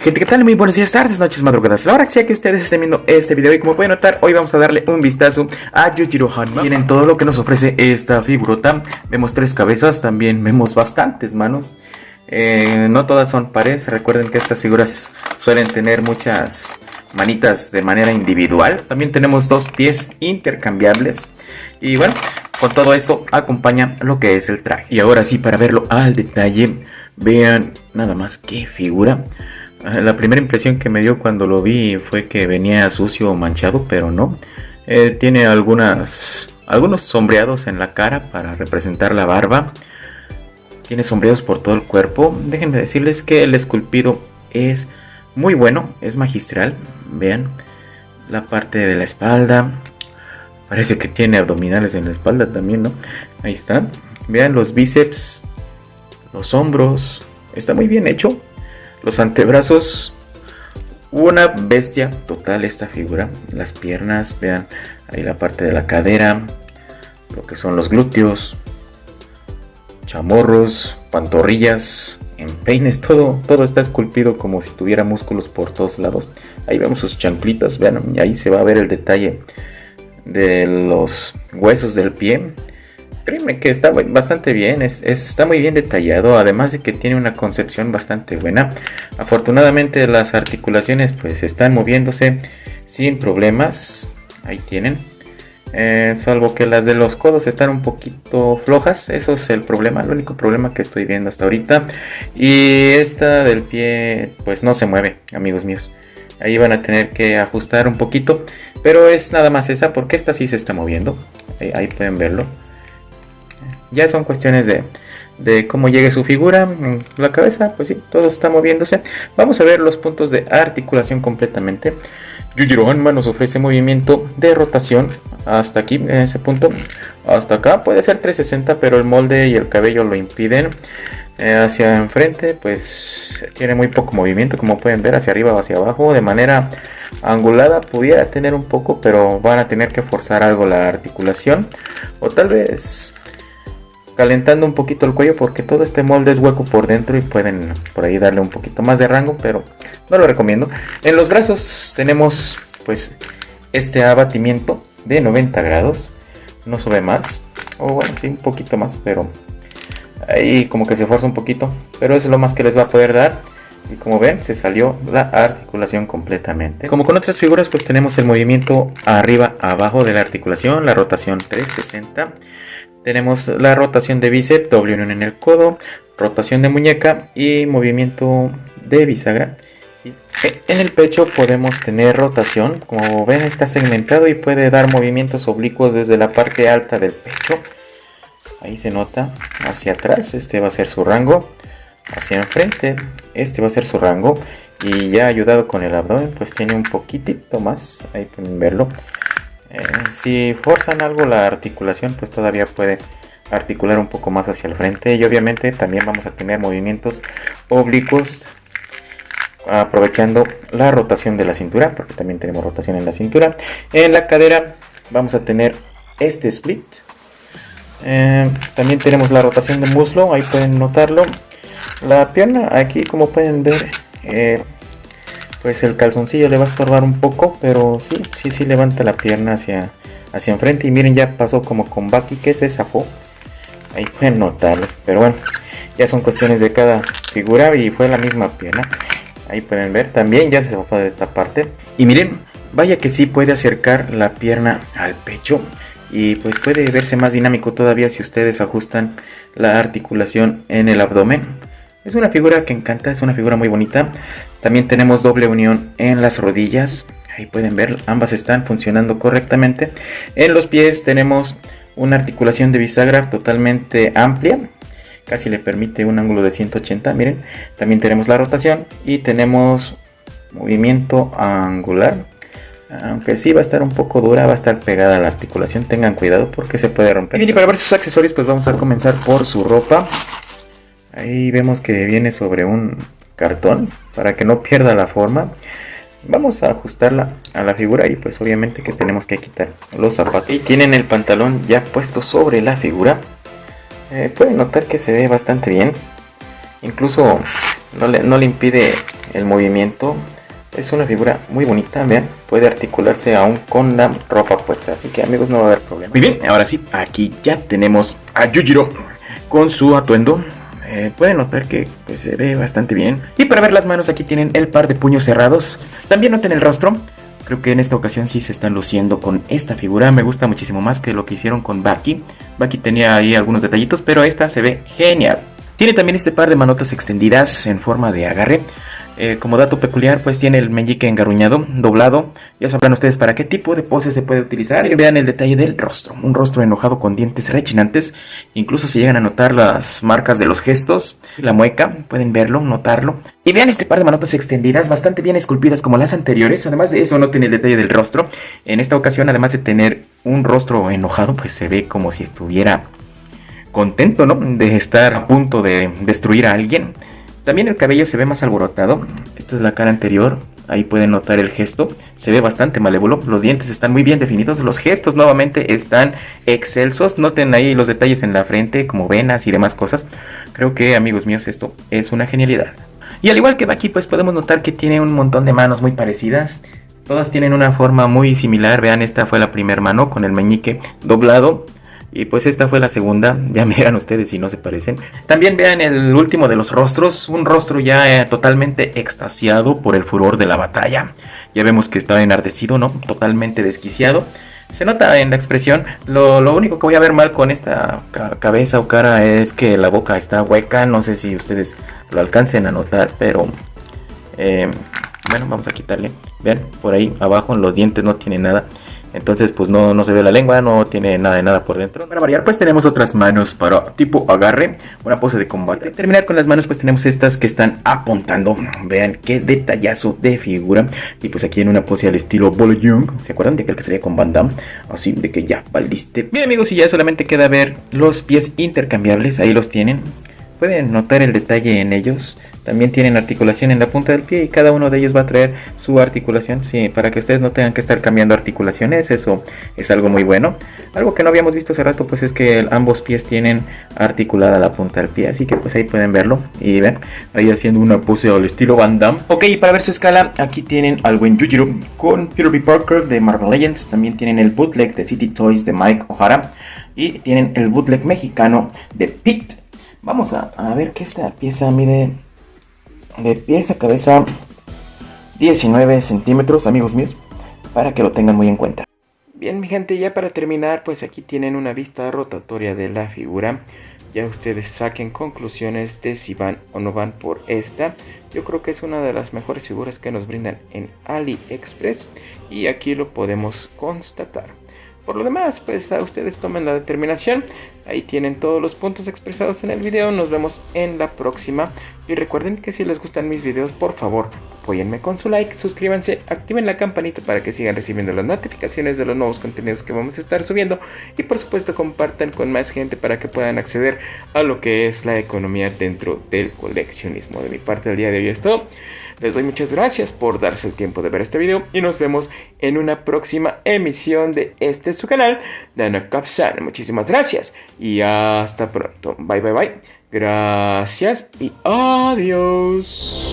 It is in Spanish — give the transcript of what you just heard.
Gente, ¿qué tal? Muy buenos días, tardes, noches, madrugadas. La hora que sea que ustedes estén viendo este video. Y como pueden notar, hoy vamos a darle un vistazo a Yujiro Hanma. Miren todo lo que nos ofrece esta figurota. Vemos 3 cabezas, también vemos bastantes manos. No todas son pares. Recuerden que estas figuras suelen tener muchas manitas de manera individual. También tenemos 2 pies intercambiables. Y bueno, con todo esto acompaña lo que es el traje. Y ahora sí, para verlo al detalle, vean nada más qué figura. La primera impresión que me dio cuando lo vi fue que venía sucio o manchado, pero no. Tiene algunos sombreados en la cara para representar la barba. Tiene sombreados por todo el cuerpo. Déjenme decirles que el esculpido es muy bueno, es magistral. Vean la parte de la espalda. Parece que tiene abdominales en la espalda también, ¿no? Ahí está. Vean los bíceps, los hombros. Está muy bien hecho. Los antebrazos, una bestia total esta figura. Las piernas, vean ahí la parte de la cadera, lo que son los glúteos, chamorros, pantorrillas, empeines, todo está esculpido como si tuviera músculos por todos lados. Ahí vemos sus chanclitas, vean, y ahí se va a ver el detalle de los huesos del pie. Créeme que está bastante bien, está muy bien detallado, además de que tiene una concepción bastante buena. Afortunadamente las articulaciones pues están moviéndose sin problemas, ahí tienen. Salvo que las de los codos están un poquito flojas, eso es el problema, el único problema que estoy viendo hasta ahorita. Y esta del pie pues no se mueve, amigos míos. Ahí van a tener que ajustar un poquito, pero es nada más esa, porque esta sí se está moviendo, ahí pueden verlo. Ya son cuestiones de cómo llegue su figura. La cabeza, pues sí, todo está moviéndose. Vamos a ver los puntos de articulación completamente. Yujiro Hanma nos ofrece movimiento de rotación hasta aquí, en ese punto. Hasta acá puede ser 360, pero el molde y el cabello lo impiden. Hacia enfrente, pues tiene muy poco movimiento, como pueden ver, hacia arriba o hacia abajo. De manera angulada pudiera tener un poco, pero van a tener que forzar algo la articulación. O tal vez calentando un poquito el cuello, porque todo este molde es hueco por dentro y pueden por ahí darle un poquito más de rango, pero no lo recomiendo. En los brazos tenemos pues este abatimiento de 90 grados, no sube más, o bueno, sí, un poquito más, pero ahí como que se fuerza un poquito, pero es lo más que les va a poder dar. Y como ven, se salió la articulación completamente. Como con otras figuras, pues tenemos el movimiento arriba abajo de la articulación, la rotación 360. Tenemos la rotación de bíceps, doble unión en el codo, rotación de muñeca y movimiento de bisagra. ¿Sí? En el pecho podemos tener rotación, como ven está segmentado y puede dar movimientos oblicuos desde la parte alta del pecho. Ahí se nota, hacia atrás, este va a ser su rango, hacia enfrente, este va a ser su rango. Y ya ayudado con el abdomen, pues tiene un poquitito más, ahí pueden verlo. Si forzan algo la articulación, pues todavía puede articular un poco más hacia el frente. Y obviamente también vamos a tener movimientos oblicuos, aprovechando la rotación de la cintura, porque también tenemos rotación en la cintura. En la cadera vamos a tener este split. También tenemos la rotación de muslo, ahí pueden notarlo. La pierna, aquí como pueden ver, pues el calzoncillo le va a estorbar un poco, pero sí levanta la pierna hacia enfrente. Y miren, ya pasó como con Baki, que se zafó. Ahí pueden notarlo, pero bueno, ya son cuestiones de cada figura y fue la misma pierna. Ahí pueden ver, también ya se zafó de esta parte. Y miren, vaya que sí puede acercar la pierna al pecho. Y pues puede verse más dinámico todavía si ustedes ajustan la articulación en el abdomen. Es una figura que encanta, es una figura muy bonita. También tenemos doble unión en las rodillas. Ahí pueden ver, ambas están funcionando correctamente. En los pies tenemos una articulación de bisagra totalmente amplia. Casi le permite un ángulo de 180, miren. También tenemos la rotación y tenemos movimiento angular. Aunque sí va a estar un poco dura, va a estar pegada a la articulación. Tengan cuidado porque se puede romper. Bien, y para ver sus accesorios, pues vamos a comenzar por su ropa. Ahí vemos que viene sobre un cartón para que no pierda la forma. Vamos a ajustarla a la figura y pues obviamente que tenemos que quitar los zapatos. Y tienen el pantalón ya puesto sobre la figura. Pueden notar que se ve bastante bien. Incluso no le impide el movimiento. Es una figura muy bonita, vean, puede articularse aún con la ropa puesta, así que amigos no va a haber problema. Muy bien, ahora sí, aquí ya tenemos a Yujiro con su atuendo. Pueden notar que pues, se ve bastante bien. Y para ver las manos aquí tienen el par de puños cerrados. También noten el rostro. Creo que en esta ocasión sí se están luciendo con esta figura. Me gusta muchísimo más que lo que hicieron con Baki. Baki tenía ahí algunos detallitos, pero esta se ve genial. Tiene también este par de manotas extendidas en forma de agarre. Como dato peculiar, pues tiene el meñique engarruñado, doblado. Ya sabrán ustedes para qué tipo de pose se puede utilizar. Y vean el detalle del rostro. Un rostro enojado con dientes rechinantes. Incluso se llegan a notar las marcas de los gestos. La mueca, pueden verlo, notarlo. Y vean este par de manotas extendidas, bastante bien esculpidas como las anteriores. Además de eso, noten el detalle del rostro. En esta ocasión, además de tener un rostro enojado, pues se ve como si estuviera contento, ¿no? De estar a punto de destruir a alguien. También el cabello se ve más alborotado. Esta es la cara anterior. Ahí pueden notar el gesto. Se ve bastante malévolo. Los dientes están muy bien definidos. Los gestos nuevamente están excelsos. Noten ahí los detalles en la frente, como venas y demás cosas. Creo que, amigos míos, esto es una genialidad. Y al igual que Baki, pues podemos notar que tiene un montón de manos muy parecidas. Todas tienen una forma muy similar. Vean, esta fue la primera mano con el meñique doblado. Y pues esta fue la segunda, ya me dirán ustedes si no se parecen. También vean el último de los rostros, un rostro ya totalmente extasiado por el furor de la batalla. Ya vemos que está enardecido, ¿no? Totalmente desquiciado. Se nota en la expresión. Lo único que voy a ver mal con esta cabeza o cara es que la boca está hueca. No sé si ustedes lo alcancen a notar, pero... bueno, vamos a quitarle. Vean, por ahí abajo en los dientes no tiene nada. Entonces pues no se ve la lengua, no tiene nada de nada por dentro. Para variar pues tenemos otras manos para tipo agarre, una pose de combate. Para terminar con las manos pues tenemos estas que están apuntando. Vean qué detallazo de figura. Y pues aquí en una pose al estilo Bolo Yeung. ¿Se acuerdan de aquel que salía con Van Damme? Así de que ya valiste. Bien amigos, y ya solamente queda ver los pies intercambiables, ahí los tienen. Pueden notar el detalle en ellos. También tienen articulación en la punta del pie y cada uno de ellos va a traer su articulación. Sí, para que ustedes no tengan que estar cambiando articulaciones, eso es algo muy bueno. Algo que no habíamos visto hace rato pues es que ambos pies tienen articulada la punta del pie. Así que pues ahí pueden verlo y ven, ahí haciendo una pose al estilo Van Damme. Ok, y para ver su escala, aquí tienen al buen Yujiro con Peter B. Parker de Marvel Legends. También tienen el bootleg de City Toys de Mike O'Hara. Y tienen el bootleg mexicano de Pete. Vamos a ver que esta pieza mide de pies a cabeza 19 centímetros, amigos míos, para que lo tengan muy en cuenta. Bien, mi gente, ya para terminar, pues aquí tienen una vista rotatoria de la figura. Ya ustedes saquen conclusiones de si van o no van por esta. Yo creo que es una de las mejores figuras que nos brindan en AliExpress y aquí lo podemos constatar. Por lo demás, pues a ustedes tomen la determinación. Ahí tienen todos los puntos expresados en el video. Nos vemos en la próxima. Y recuerden que si les gustan mis videos, por favor, apóyenme con su like, suscríbanse, activen la campanita para que sigan recibiendo las notificaciones de los nuevos contenidos que vamos a estar subiendo. Y por supuesto, compartan con más gente para que puedan acceder a lo que es la economía dentro del coleccionismo. De mi parte, el día de hoy es todo. Les doy muchas gracias por darse el tiempo de ver este video y nos vemos en una próxima emisión de su canal, Danokap-san. Muchísimas gracias y hasta pronto. Bye, bye, bye. Gracias y adiós.